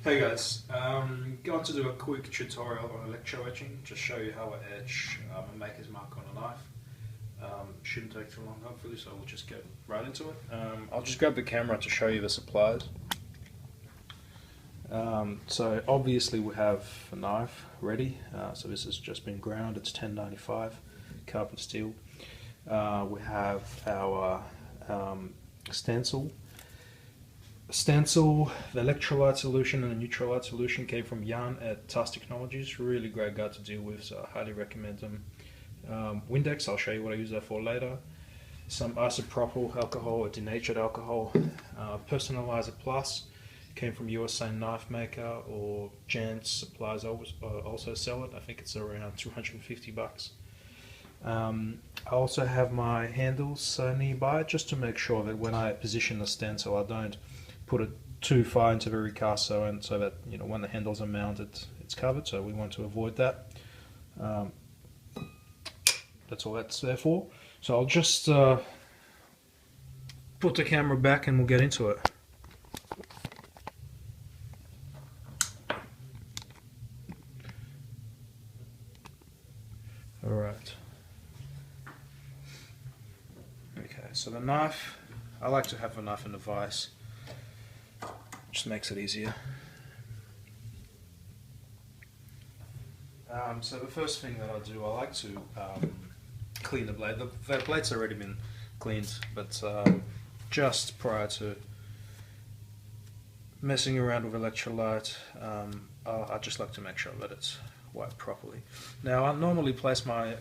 Hey guys, going to do a quick tutorial on electro etching, just show you how I etch a maker's mark on a knife. Shouldn't take too long hopefully, so we'll just get right into it. I'll just grab the camera to show you the supplies. So obviously we have a knife ready, so this has just been ground, it's 1095 carbon steel. We have our stencil, the electrolyte solution and the neutralite solution came from Jan at Task Technologies. Really great guy to deal with, so I highly recommend them. Windex, I'll show you what I use that for later. Some isopropyl alcohol, a denatured alcohol. Personalizer Plus came from USA Knife Maker, or Jan's Supplies also sell it. I think it's around 250 bucks. I also have my handles nearby, just to make sure that when I position the stencil I don't put it too far into the ricasso, and so that when the handles are mounted it's covered, so we want to avoid that. That's all that's there for. So I'll just put the camera back and we'll get into it. Alright. Okay, so the knife, I like to have a knife in a vise. Just makes it easier. So the first thing that I do, I like to clean the blade. The blade's already been cleaned, but just prior to messing around with electrolyte, I just like to make sure that it's wiped properly. Now I normally place my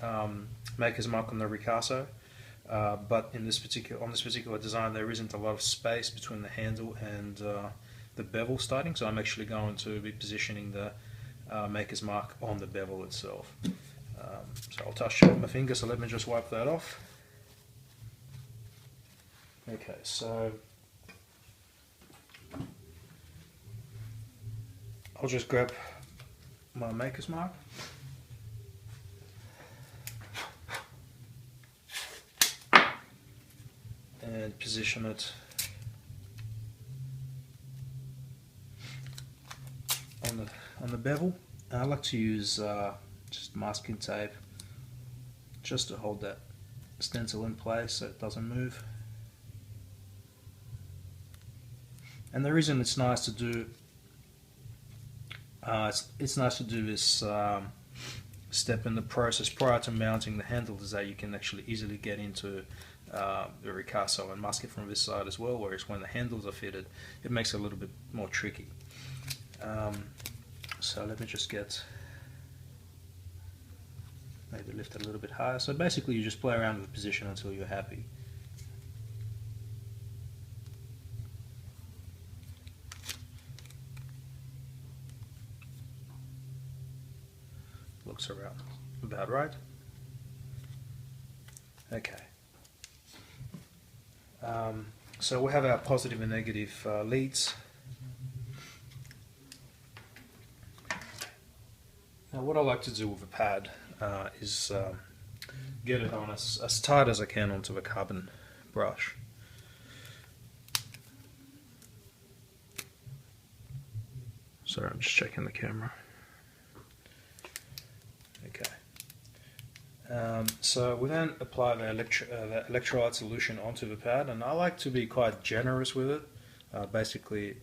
maker's mark on the ricasso, but on this particular design there isn't a lot of space between the handle and the bevel starting, so I'm actually going to be positioning the maker's mark on the bevel itself. So I'll touch it with my finger, so let me just wipe that off. Okay, so I'll just grab my maker's mark and position it on the bevel. I like to use just masking tape just to hold that stencil in place so it doesn't move. And the reason it's nice to do it's nice to do this step in the process prior to mounting the handle is that you can actually easily get into the ricasso and mask it from this side as well, whereas when the handles are fitted it makes it a little bit more tricky. So let me just maybe lift it a little bit higher. So basically you just play around with the position until you're happy. Looks around about right. Okay. So we have our positive and negative leads. Now what I like to do with a pad is get it on as tight as I can onto a carbon brush. Sorry, I'm just checking the camera. Okay. So we then apply the electrolyte solution onto the pad, and I like to be quite generous with it, basically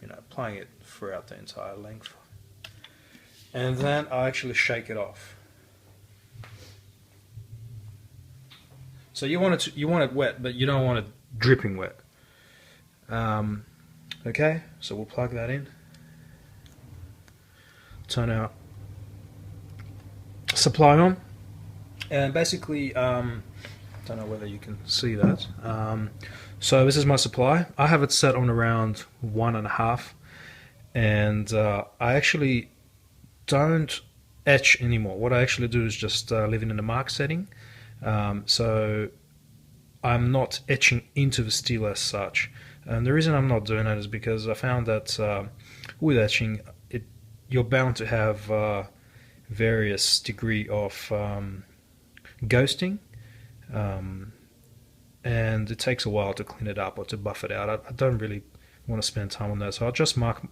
applying it throughout the entire length. And then I actually shake it off. So you want it wet, but you don't want it dripping wet. Okay, so we'll plug that in. Turn our supply on, and basically, don't know whether you can see that. So this is my supply. I have it set on around 1.5, and I actually don't etch anymore. What I actually do is just leave it in the mark setting. So I'm not etching into the steel as such. And the reason I'm not doing that is because I found that with etching, you're bound to have various degree of ghosting, and it takes a while to clean it up or to buff it out. I don't really want to spend time on that, so I'll just mark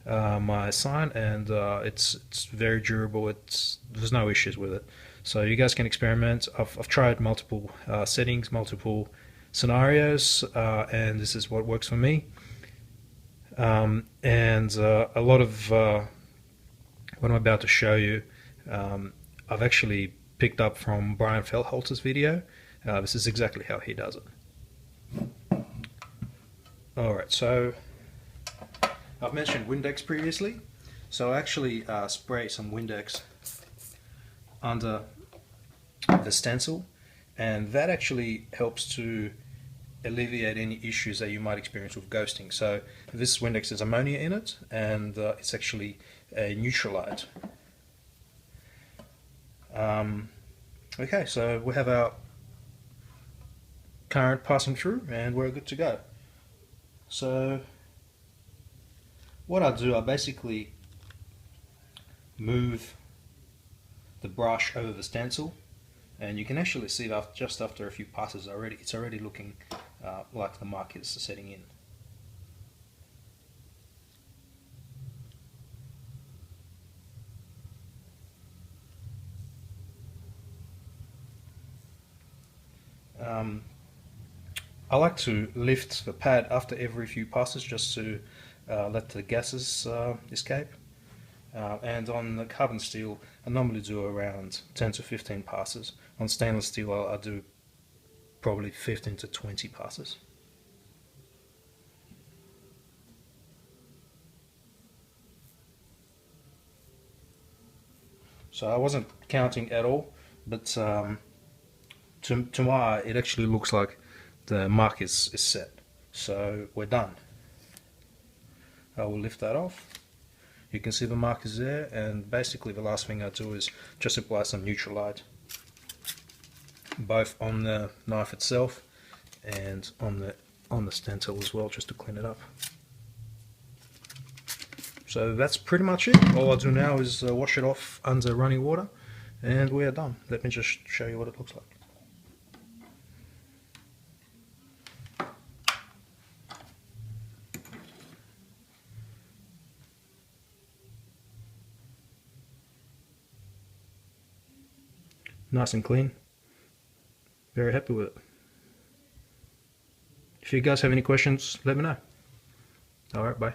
my sign, and it's very durable. There's no issues with it. So you guys can experiment. I've tried multiple settings, multiple scenarios, and this is what works for me. And a lot of what I'm about to show you, I've actually picked up from Brian Fellhoelter's video. This is exactly how he does it. Alright, so I've mentioned Windex previously, so I actually spray some Windex under the stencil, and that actually helps to alleviate any issues that you might experience with ghosting. So this Windex has ammonia in it, and it's actually a Electrolyte. Okay, so we have our current passing through, and we're good to go. So what I do, I basically move the brush over the stencil, and you can actually see that just after a few passes already, it's already looking like the mark is setting in. I like to lift the pad after every few passes just to let the gases escape. And on the carbon steel, I normally do around 10 to 15 passes. On stainless steel, I do probably 15 to 20 passes. So I wasn't counting at all, but to my eye, it actually looks like the mark is set. So we're done. I will lift that off. You can see the mark is there, and basically the last thing I do is just apply some Electrolyte, both on the knife itself and on the stencil as well, just to clean it up. So that's pretty much it. All I do now is wash it off under running water, and we are done. Let me just show you what it looks like. Nice and clean. Very happy with it. If you guys have any questions, let me know. Alright, bye.